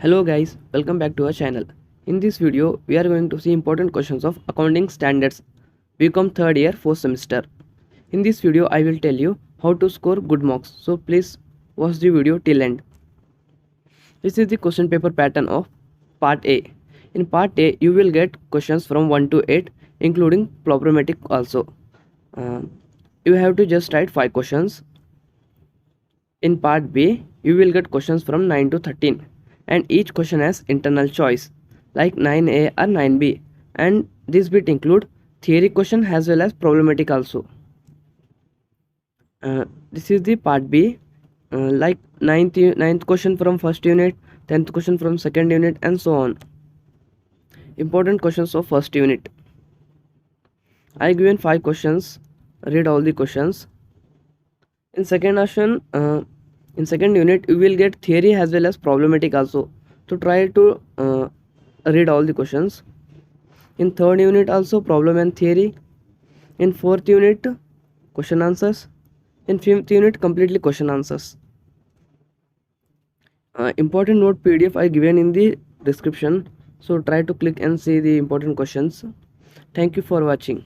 Hello guys, welcome back to our channel. In this video, we are going to see important questions of accounting standards, Bcom third year, fourth semester. In this video, I will tell you how to score good marks. So please watch the video till end. This is the question paper pattern of part A. In part A, you will get questions from 1 to 8, including problematic also. Uh, you have to just write 5 questions. In part B, you will get questions from 9 to 13, and each question has internal choice like 9A or 9B, and this bit include theory question as well as problematic also. This is the part B, like ninth question from first unit, 10th question from second unit, and so on. Important questions of first unit. I given 5 questions. Read all the questions. In second unit, you will get theory as well as problematic also. So try to read all the questions. In third unit also problem and theory. In fourth unit, question answers. In fifth unit, completely question answers. Important note PDF I given in the description. So try to click and see the important questions. Thank you for watching.